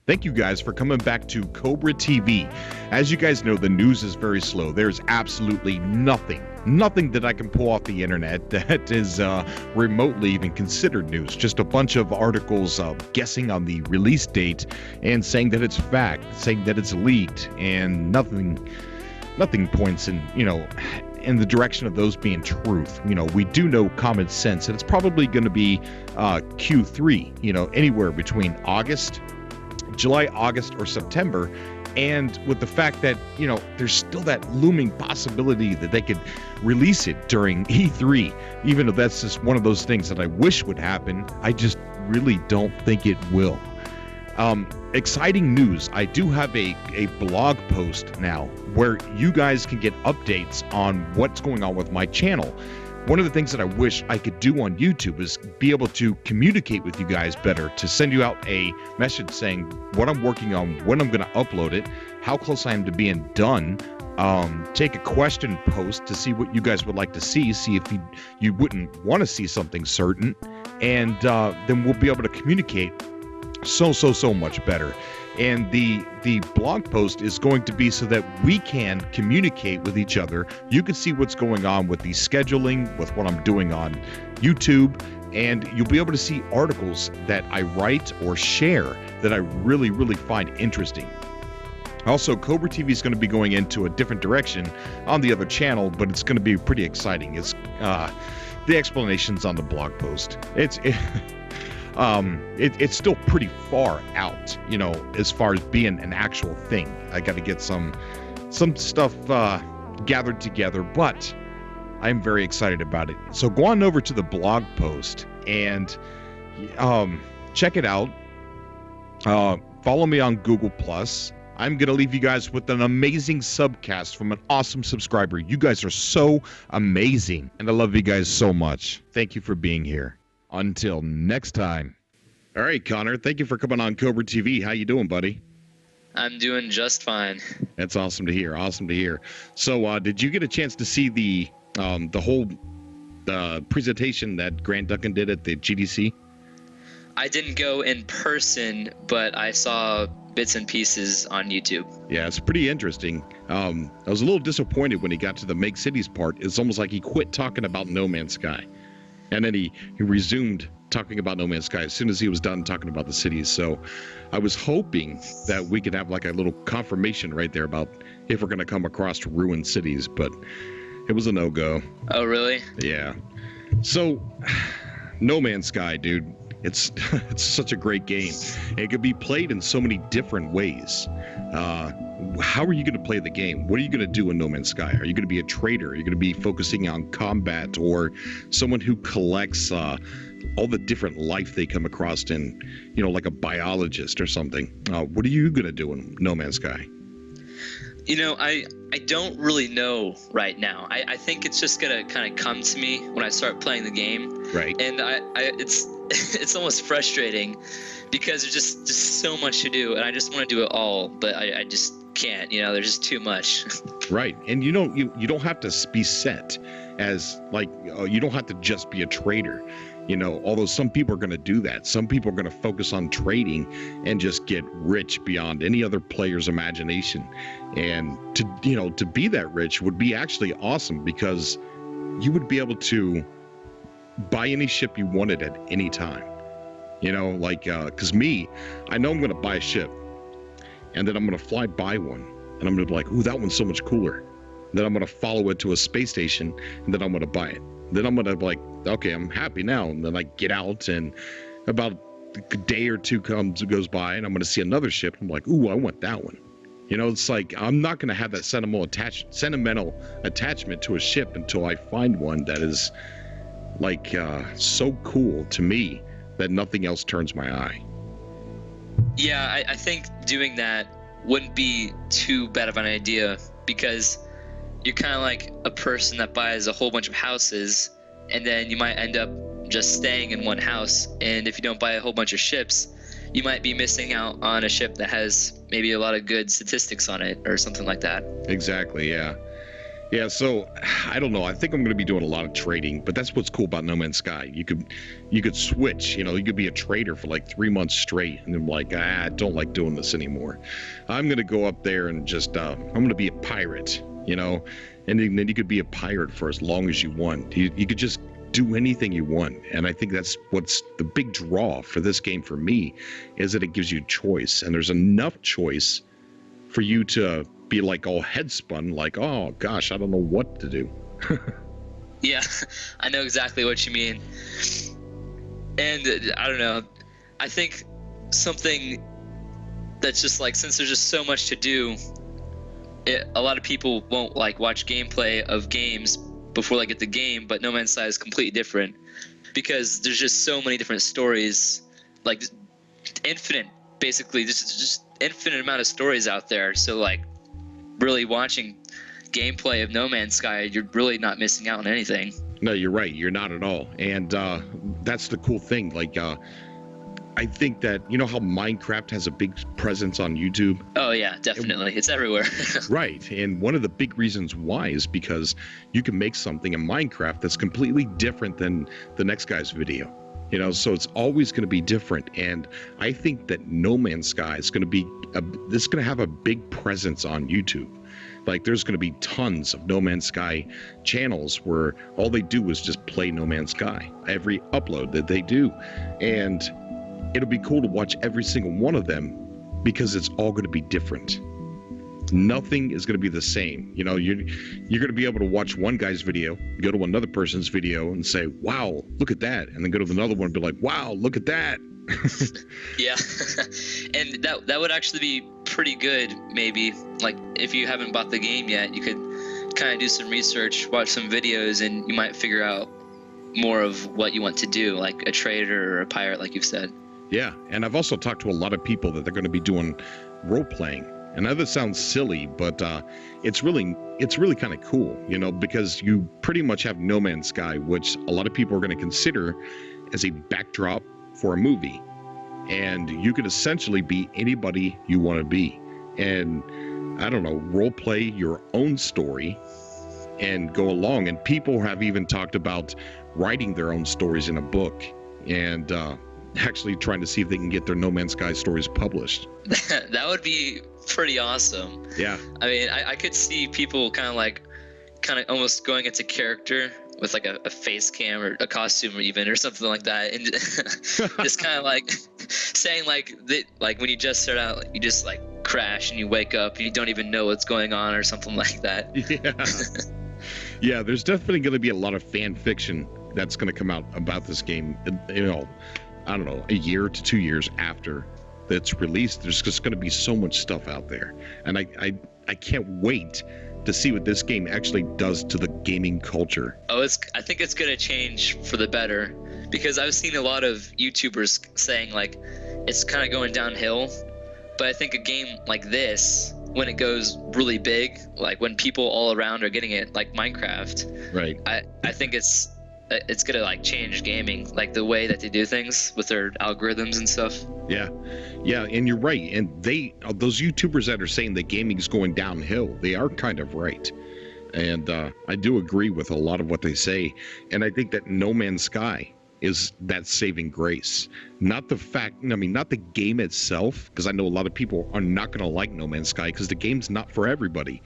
Thank you guys for coming back to Cobra TV. As you guys know, the news is very slow. There's absolutely nothing that I can pull off the internet that is remotely even considered news. Just a bunch of articles guessing on the release date and saying that it's fact, saying that it's leaked, and nothing points in the direction of those being truth. We do know common sense, and it's probably going to be Q3, anywhere between July, August, or September. And with the fact that, there's still that looming possibility that they could release it during E3, even though that's just one of those things that I wish would happen, I just really don't think it will. Exciting news. I do have a blog post now where you guys can get updates on what's going on with my channel. One of the things that I wish I could do on YouTube is be able to communicate with you guys better, to send you out a message saying what I'm working on, when I'm going to upload it, how close I am to being done, take a question post to see what you guys would like to see if you wouldn't want to see something certain, and then we'll be able to communicate so much better. And the blog post is going to be so that we can communicate with each other. You can see what's going on with the scheduling, with what I'm doing on YouTube, and you'll be able to see articles that I write or share that I really find interesting. Also, Cobra TV is going to be going into a different direction on the other channel, but it's going to be pretty exciting. It's the explanations on the blog post. It's still pretty far out, as far as being an actual thing. I got to get some stuff gathered together, but I'm very excited about it. So go on over to the blog post and check it out. Follow me on Google+. I'm going to leave you guys with an amazing subcast from an awesome subscriber. You guys are so amazing, and I love you guys so much. Thank you for being here. Until next time. All right, Connor, thank you for coming on Cobra TV. How you doing, buddy? I'm doing just fine. That's awesome to hear. Awesome to hear. So, did you get a chance to see the whole presentation that Grant Duncan did at the GDC? I didn't go in person, but I saw bits and pieces on YouTube. Yeah, it's pretty interesting. I was a little disappointed when he got to the Make Cities part. It's almost like he quit talking about No Man's Sky. And then he resumed talking about No Man's Sky as soon as he was done talking about the cities. So I was hoping that we could have like a little confirmation right there about if we're going to come across ruined cities, but it was a no-go. Oh, really? Yeah. So No Man's Sky, dude, it's such a great game. It could be played in so many different ways. How are you going to play the game? What are you going to do in No Man's Sky? Are you going to be a trader? Are you going to be focusing on combat, or someone who collects all the different life they come across in, like a biologist or something? What are you going to do in No Man's Sky? I don't really know right now. I think it's just going to kind of come to me when I start playing the game. Right. And it's almost frustrating because there's just so much to do, and I just want to do it all, but I just can't. There's just too much. Right. And you don't have to be set as like you don't have to just be a trader. Although some people are going to do that. Some people are going to focus on trading and just get rich beyond any other player's imagination. And to be that rich would be actually awesome, because you would be able to buy any ship you wanted at any time. Because I know I'm going to buy a ship, and then I'm going to fly by one, and I'm going to be like, ooh, that one's so much cooler. Then I'm going to follow it to a space station, and then I'm going to buy it. Then I'm going to be like, okay, I'm happy now. And then I get out, and about a day or two goes by, and I'm going to see another ship. I'm like, ooh, I want that one. It's like I'm not going to have that sentimental attachment to a ship until I find one that is like so cool to me that nothing else turns my eye. Yeah, I think doing that wouldn't be too bad of an idea, because you're kind of like a person that buys a whole bunch of houses, and then you might end up just staying in one house. And if you don't buy a whole bunch of ships, you might be missing out on a ship that has maybe a lot of good statistics on it or something like that. Exactly, yeah. Yeah, so I don't know. I think I'm going to be doing a lot of trading, but that's what's cool about No Man's Sky. You could switch. You could be a trader for like 3 months straight, and then like, I don't like doing this anymore. I'm going to go up there and just I'm going to be a pirate. And then you could be a pirate for as long as you want. You could just do anything you want, and I think that's what's the big draw for this game for me, is that it gives you choice, and there's enough choice for you to be like all head spun, like, oh gosh, I don't know what to do. Yeah, I know exactly what you mean. And I don't know, I think something that's just like, since there's just so much to do, a lot of people won't like watch gameplay of games before they get the game, but No Man's Sky is completely different because there's just so many different stories, like infinite, basically just infinite amount of stories out there. So like, really watching gameplay of No Man's Sky, you're really not missing out on anything. No, you're right. You're not at all. And that's the cool thing. Like, I think that, how Minecraft has a big presence on YouTube? Oh, yeah, definitely. It's everywhere. Right. And one of the big reasons why is because you can make something in Minecraft that's completely different than the next guy's video. So it's always going to be different. And I think that No Man's Sky is going to be this is going to have a big presence on YouTube. Like, there's going to be tons of No Man's Sky channels where all they do is just play No Man's Sky, every upload that they do. And it'll be cool to watch every single one of them because it's all going to be different. Nothing is going to be the same. You're going to be able to watch one guy's video, go to another person's video and say, wow, look at that. And then go to another one and be like, wow, look at that. Yeah. And that would actually be pretty good, maybe. Like, if you haven't bought the game yet, you could kind of do some research, watch some videos, and you might figure out more of what you want to do, like a trader or a pirate, like you've said. Yeah. And I've also talked to a lot of people that they're going to be doing role playing. And I know that sounds silly, but it's really kind of cool, because you pretty much have No Man's Sky, which a lot of people are going to consider as a backdrop for a movie. And you could essentially be anybody you want to be. And, I don't know, role play your own story and go along. And people have even talked about writing their own stories in a book and actually trying to see if they can get their No Man's Sky stories published. That would be pretty awesome. Yeah. I mean, I could see people kind of almost going into character with like a face cam or a costume even or something like that, and just kind of like saying like when you just start out, you just like crash and you wake up and you don't even know what's going on or something like that. Yeah. Yeah, there's definitely going to be a lot of fan fiction that's going to come out about this game. I don't know, a year to 2 years after it's released. There's just going to be so much stuff out there, and I can't wait to see what this game actually does to the gaming culture. Oh, I think it's going to change for the better, because I've seen a lot of YouTubers saying like it's kind of going downhill, but I think a game like this, when it goes really big, like when people all around are getting it, like Minecraft, right? I think it's gonna like change gaming, like the way that they do things with their algorithms and stuff. Yeah, and you're right. And those YouTubers that are saying that gaming's going downhill, they are kind of right. And I do agree with a lot of what they say. And I think that No Man's Sky is that saving grace. Not the game itself, because I know a lot of people are not going to like No Man's Sky because the game's not for everybody.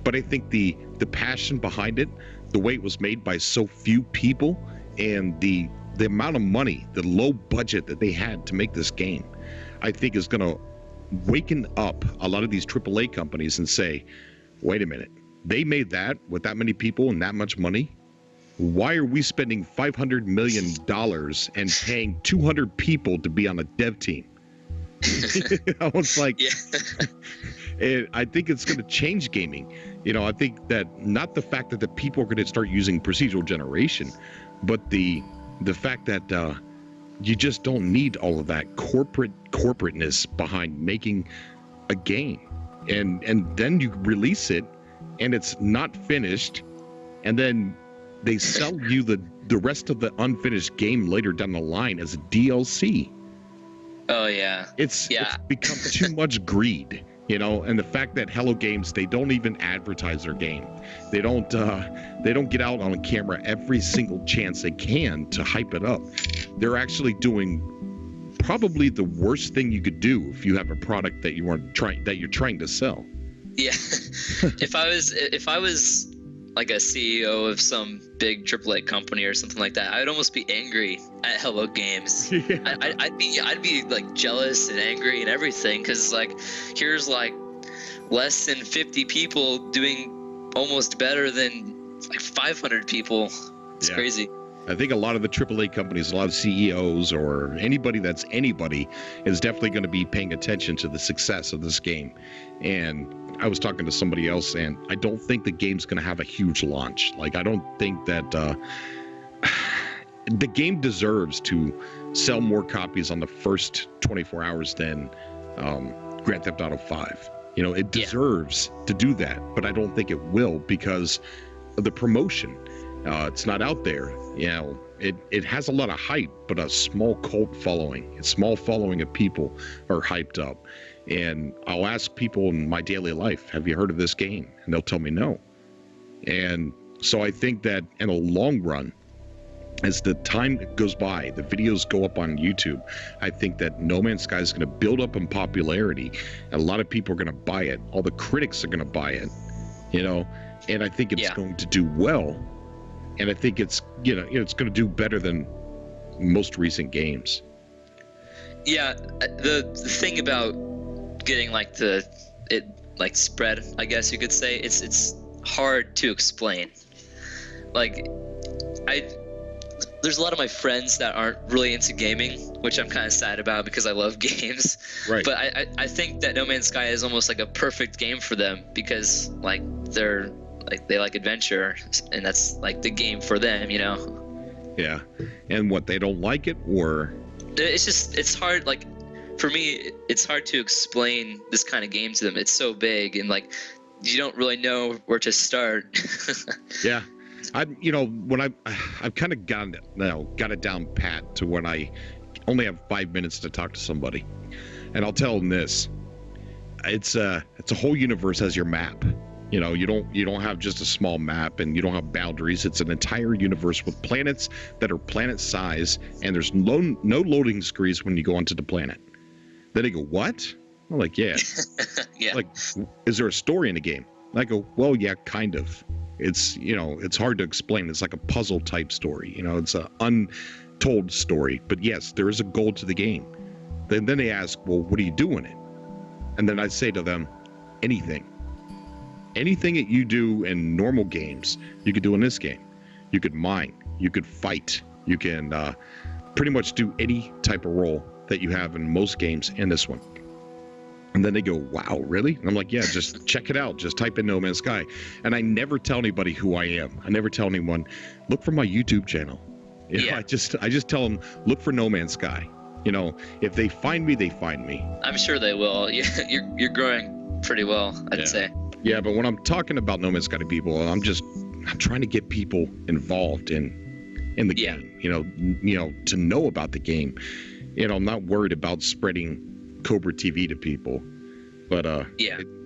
But I think the passion behind it, the way it was made by so few people, and the amount of money, the low budget that they had to make this game, I think is going to waken up a lot of these AAA companies and say, wait a minute, they made that with that many people and that much money? Why are we spending $500 million and paying 200 people to be on a dev team? It's like, yeah. And I think it's going to change gaming. I think that not the fact that the people are going to start using procedural generation, but the fact that you just don't need all of that corporateness behind making a game, and then you release it and it's not finished, and then they sell you the rest of the unfinished game later down the line as a DLC. Oh yeah. It's become too much greed. You know, and the fact that Hello Games, they don't even advertise their game. They don't get out on camera every single chance they can to hype it up. They're actually doing probably the worst thing you could do if you have a product that you're trying to sell. Yeah. if I was like a CEO of some big AAA company or something like that, I'd almost be angry at Hello Games. Yeah. I'd be like jealous and angry and everything, because like here's like less than 50 people doing almost better than like 500 people. It's crazy. I think a lot of the AAA companies, a lot of CEOs or anybody that's anybody is definitely going to be paying attention to the success of this game. And I was talking to somebody else, and I don't think the game's going to have a huge launch. Like, I don't think that the game deserves to sell more copies on the first 24 hours than Grand Theft Auto 5. You know, it deserves to do that, but I don't think it will because of the promotion. It's not out there. You know, it has a lot of hype, but a small cult following. A small following of people are hyped up. And I'll ask people in my daily life, have you heard of this game? And they'll tell me no. And so I think that in a long run, as the time goes by, the videos go up on YouTube, I think that No Man's Sky is going to build up in popularity. And a lot of people are going to buy it. All the critics are going to buy it, you know, and I think it's going to do well. And I think it's, you know, it's going to do better than most recent games. Yeah, the thing about getting like spread, I guess you could say, it's hard to explain. Like, there's a lot of my friends that aren't really into gaming, which I'm kind of sad about because I love games. Right. But I think that No Man's Sky is almost like a perfect game for them because like they like adventure, and that's like the game for them, you know? Yeah. And what, they don't like it, or? It's hard, like, for me, it's hard to explain this kind of game to them. It's so big, and like, you don't really know where to start. Yeah. When I've kind of got it down pat to when I only have 5 minutes to talk to somebody, and I'll tell them this: it's a whole universe as your map. You know, you don't have just a small map, and you don't have boundaries. It's an entire universe with planets that are planet size, and there's no loading screens when you go onto the planet. Then they go, what? I'm like, yeah. Yeah. Like, is there a story in the game? And I go, well, yeah, kind of. It's, you know, it's hard to explain. It's like a puzzle type story. You know, it's an untold story. But yes, there is a goal to the game. Then they ask, well, what do you do in it? And then I say to them, anything. Anything that you do in normal games, you could do in this game. You could mine. You could fight. You can pretty much do any type of role that you have in most games in this one. And then they go, wow, really? And I'm like, yeah, just check it out. Just type in No Man's Sky. And I never tell anybody who I am. I never tell anyone, look for my YouTube channel. You know, I just tell them, look for No Man's Sky. You know, if they find me, they find me. I'm sure they will. You're growing pretty well, I'd say. Yeah, but when I'm talking about No Man's Sky to people, I'm trying to get people involved in the game. You know, to know about the game. You know, I'm not worried about spreading Cobra TV to people, but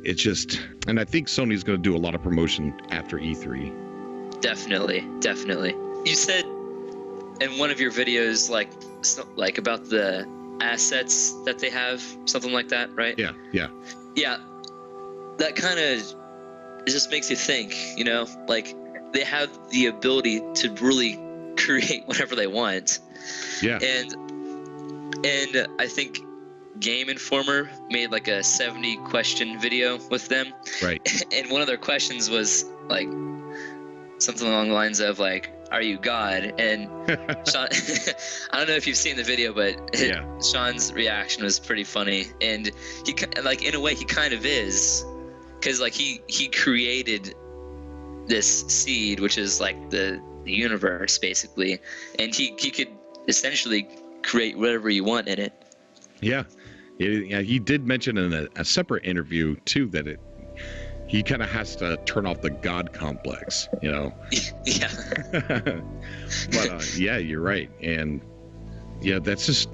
it's just, and I think Sony's going to do a lot of promotion after E3. Definitely. You said in one of your videos, like about the assets that they have, something like that, right? Yeah. That kind of, it just makes you think, you know, like they have the ability to really create whatever they want. Yeah. And I think Game Informer made like a 70 question video with them. Right. And one of their questions was like something along the lines of like, are you God? And Sean, I don't know if you've seen the video, but Sean's reaction was pretty funny. And he, like, in a way he kind of is, because like he created this seed, which is like the universe basically, and he could essentially create whatever you want in it. Yeah, he did mention in a separate interview too that he kind of has to turn off the God complex, you know. Yeah. But you're right, and that's just,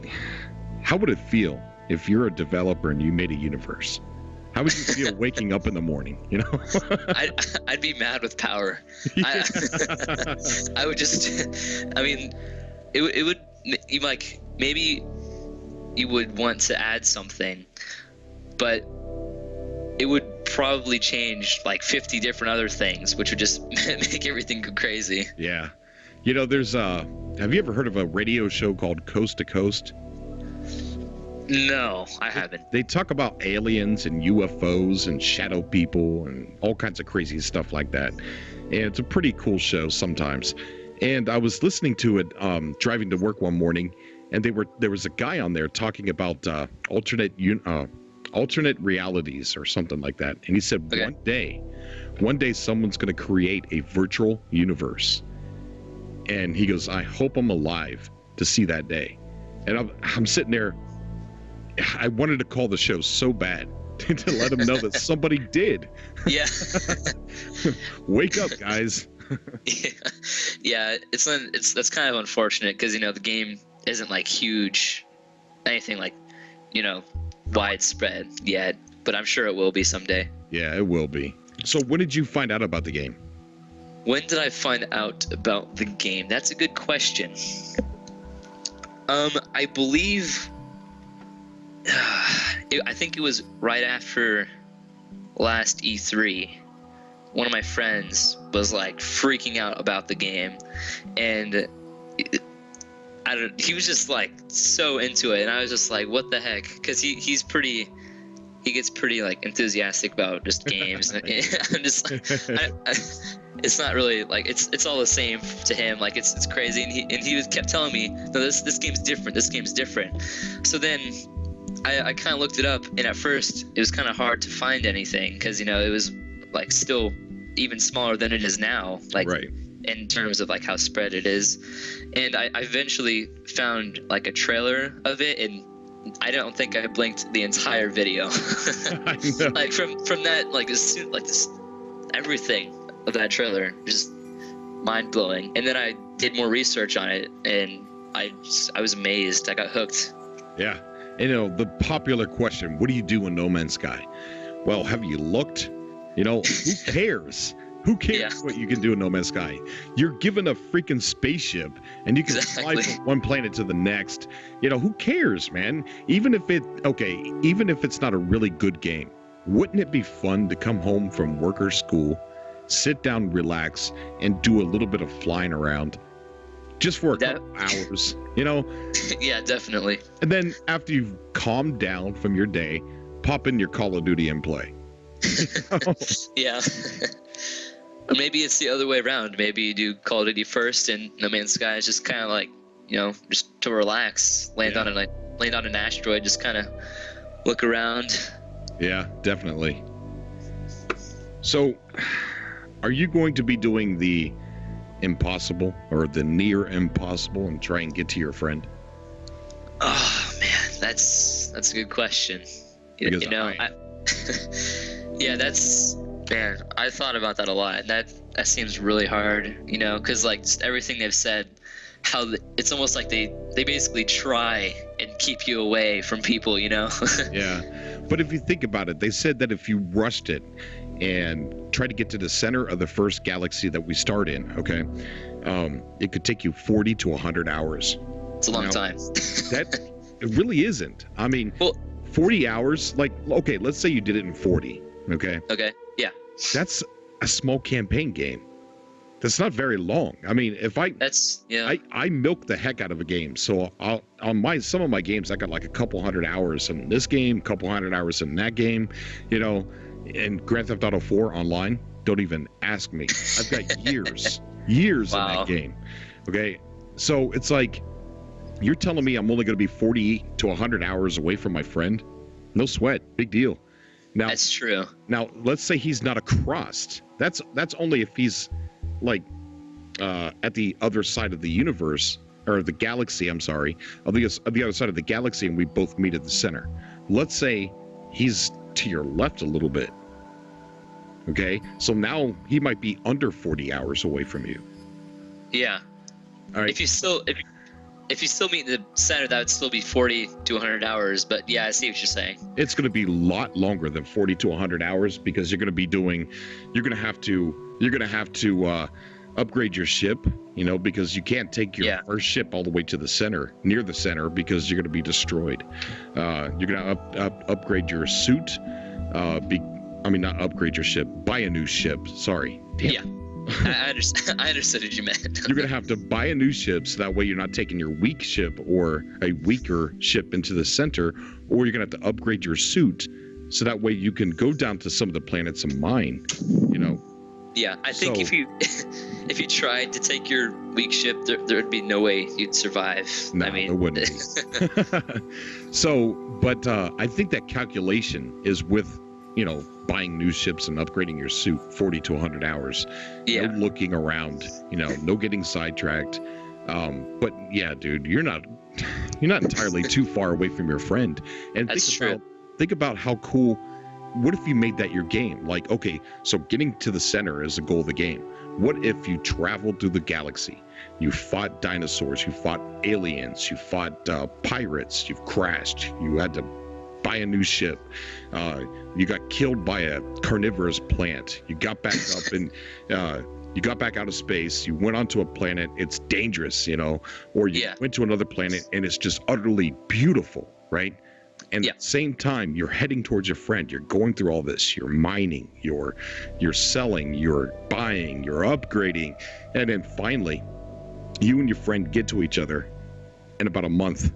how would it feel if you're a developer and you made a universe How would you feel waking up in the morning? You know, I'd be mad with power. Yeah. I would just, I mean, it would, you like, maybe you would want to add something, but it would probably change like 50 different other things, which would just make everything go crazy. Yeah. You know, there's have you ever heard of a radio show called Coast to Coast? No, I haven't. They talk about aliens and UFOs and shadow people and all kinds of crazy stuff like that. And it's a pretty cool show sometimes. And I was listening to it driving to work one morning, and there was a guy on there talking about alternate realities or something like that. And he said, Okay. one day someone's going to create a virtual universe. And he goes, I hope I'm alive to see that day. And I'm sitting there. I wanted to call the show so bad to let them know that somebody did. Yeah. Wake up, guys. Yeah, that's kind of unfortunate because, you know, the game isn't like huge, anything like, you know, widespread yet, but I'm sure it will be someday. Yeah, it will be. So when did you find out about the game? When did I find out about the game? That's a good question. I believe I think it was right after last E3. One of my friends was like freaking out about the game, and he was just like so into it, and I was just like, what the heck? Because he gets pretty like enthusiastic about just games. And I'm just like, it's not really like it's all the same to him. Like it's crazy, and he kept telling me, no, this game's different. This game's different. So then I kind of looked it up, and at first it was kind of hard to find anything because, you know, it was like still even smaller than it is now, like right. in terms of like how spread it is. And I eventually found like a trailer of it, and I don't think I blinked the entire video. I know. Like from that, like this everything of that trailer, just mind blowing. And then I did more research on it, and I was amazed. I got hooked. Yeah. You know, the popular question, what do you do in No Man's Sky? Well, have you looked? You know, who cares? Who cares what you can do in No Man's Sky? You're given a freaking spaceship, and you can fly from one planet to the next. You know, who cares, man? Even if it's not a really good game, wouldn't it be fun to come home from work or school, sit down, relax, and do a little bit of flying around? Just for a couple hours, you know? Yeah, definitely. And then after you've calmed down from your day, pop in your Call of Duty and play. Yeah. Or maybe it's the other way around. Maybe you do Call of Duty first, and No Man's Sky is just kind of like, you know, just to relax, land on an asteroid, just kind of look around. Yeah, definitely. So, are you going to be doing the impossible or the near impossible and try and get to your friend? Oh man, that's a good question. Because you know, yeah, man, I thought about that a lot. That seems really hard, you know, because like just everything they've said, it's almost like they basically try and keep you away from people, you know. Yeah, but if you think about it, they said that if you rushed it and try to get to the center of the first galaxy that we start in, okay, it could take you 40 to 100 hours. It's a long time. It really isn't. I mean, 40 hours, like, okay, let's say you did it in 40, okay? Okay, yeah. That's a small campaign game. That's not very long. I mean, I milk the heck out of a game. So some of my games, I got like a couple hundred hours in this game, couple hundred hours in that game, you know. And Grand Theft Auto 4 online, don't even ask me. I've got years in that game. Okay, so it's like, you're telling me I'm only going to be 40 to 100 hours away from my friend? No sweat, big deal. Now that's true. Now let's say he's not across. That's only if he's like at the other side of the universe, or the galaxy. I'm sorry, of the other side of the galaxy, and we both meet at the center. Let's say he's to your left a little bit. Okay, so now he might be under 40 hours away from you. Yeah. All right. If you still if you still meet in the center, that would still be 40 to 100 hours. But yeah, I see what you're saying. It's going to be a lot longer than 40 to 100 hours because you're going to have to upgrade your ship, because you can't take your first ship all the way to the center, near the center, because you're going to be destroyed. You're going to upgrade your suit. Not upgrade your ship, buy a new ship. Sorry. Damn. Yeah. I understood what you meant. You're going to have to buy a new ship so that way you're not taking your weak ship or a weaker ship into the center, or you're going to have to upgrade your suit so that way you can go down to some of the planets and mine, Yeah, I think if you tried to take your weak ship, there would be no way you'd survive. No, there wouldn't be. But I think that calculation is with, buying new ships and upgrading your suit 40 to 100 hours. Yeah. No looking around, no getting sidetracked. But yeah, dude, you're not entirely too far away from your friend. And think about how cool. What if you made that your game? Like, okay, so getting to the center is the goal of the game. What if you traveled through the galaxy? You fought dinosaurs, you fought aliens, you fought pirates, you've crashed, you had to buy a new ship, you got killed by a carnivorous plant, you got back up and you got back out of space, you went onto a planet, it's dangerous, or you went to another planet and it's just utterly beautiful, right? And at the same time, you're heading towards your friend. You're going through all this. You're mining. You're selling. You're buying. You're upgrading. And then finally, you and your friend get to each other in about a month.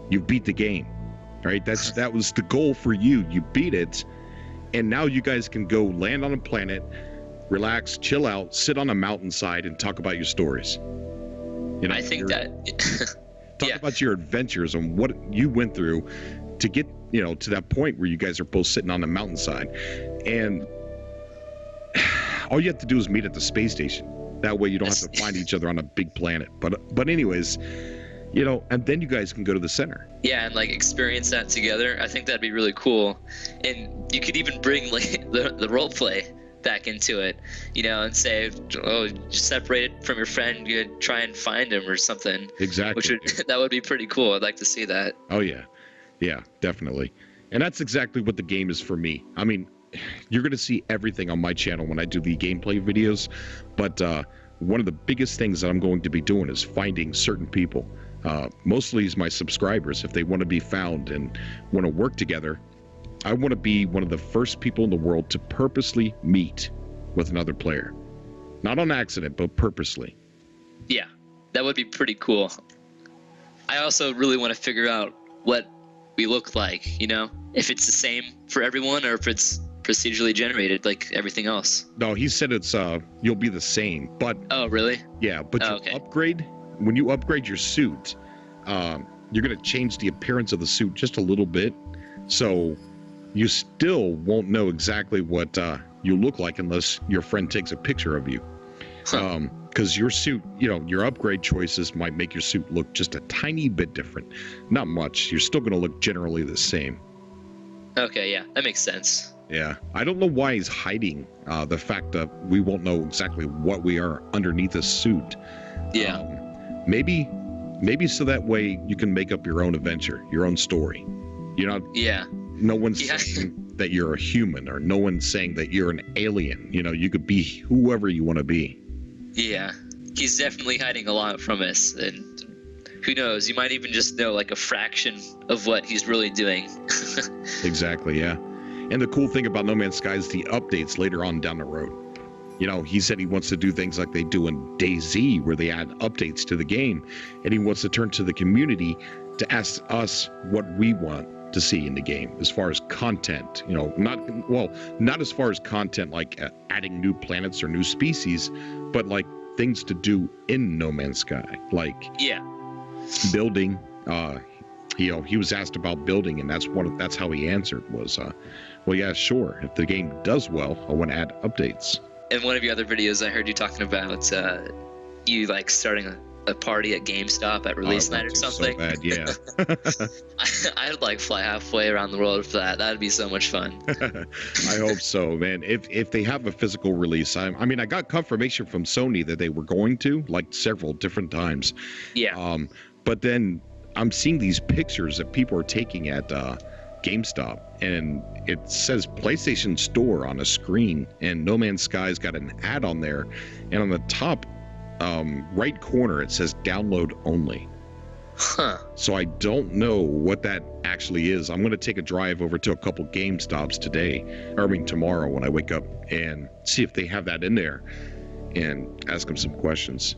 You beat the game, right? That was the goal for you. You beat it. And now you guys can go land on a planet, relax, chill out, sit on a mountainside, and talk about your stories. I think that... Talk about your adventures and what you went through to get, to that point where you guys are both sitting on the mountainside. And all you have to do is meet at the space station. That way you don't have to find each other on a big planet. But anyways, and then you guys can go to the center. Yeah, and experience that together. I think that'd be really cool. And you could even bring the role play back into it, and say, oh, just separate it from your friend, you could try and find him or something. Exactly. That would be pretty cool. I'd like to see that. Oh yeah, definitely. And that's exactly what the game is for me. I mean, you're going to see everything on my channel when I do the gameplay videos, but one of the biggest things that I'm going to be doing is finding certain people, mostly is my subscribers. If they want to be found and want to work together, I want to be one of the first people in the world to purposely meet with another player. Not on accident, but purposely. Yeah, that would be pretty cool. I also really want to figure out what we look like, if it's the same for everyone or if it's procedurally generated like everything else. No, he said it's you'll be the same, but... Oh, really? Yeah, but when you upgrade your suit, you're going to change the appearance of the suit just a little bit. So... you still won't know exactly what you look like unless your friend takes a picture of you. Because your suit, your upgrade choices might make your suit look just a tiny bit different. Not much. You're still going to look generally the same. Okay, yeah, that makes sense. Yeah. I don't know why he's hiding the fact that we won't know exactly what we are underneath a suit. Yeah. Maybe so that way you can make up your own adventure, your own story. Yeah. No one's saying that you're a human, or no one's saying that you're an alien. You could be whoever you want to be. Yeah, he's definitely hiding a lot from us, and who knows? You might even just know a fraction of what he's really doing. Exactly, yeah. And the cool thing about No Man's Sky is the updates later on down the road. He said he wants to do things like they do in DayZ, where they add updates to the game, and he wants to turn to the community to ask us what we want to see in the game as far as content, not as far as content like adding new planets or new species, but things to do in No Man's Sky, building. He was asked about building, and that's how he answered was, well, yeah, sure. If the game does well, I want to add updates. In one of your other videos, I heard you talking about you starting a party at GameStop at release night or something. So bad, yeah. I'd fly halfway around the world for that. That'd be so much fun. I hope so, man. If they have a physical release, I got confirmation from Sony that they were going to, several different times. Yeah. But then I'm seeing these pictures that people are taking at GameStop, and it says PlayStation Store on a screen, and No Man's Sky's got an ad on there, and on the top right corner it says download only. Huh. So I don't know what that actually is. I'm going to take a drive over to a couple GameStops tomorrow when I wake up, and see if they have that in there and ask them some questions.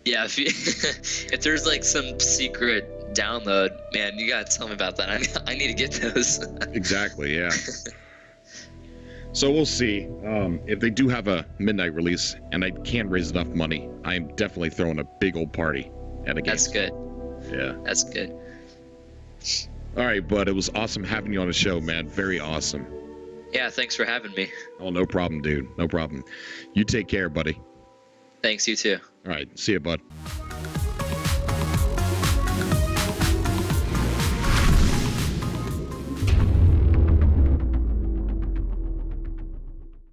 Yeah, if there's like some secret download, man, you gotta tell me about that. I need to get those. Exactly, yeah. So we'll see. If they do have a midnight release and I can raise enough money, I'm definitely throwing a big old party at a game. That's good. Yeah. That's good. All right, bud. It was awesome having you on the show, man. Very awesome. Yeah, thanks for having me. Oh, no problem, dude. No problem. You take care, buddy. Thanks, you too. All right. See you, bud.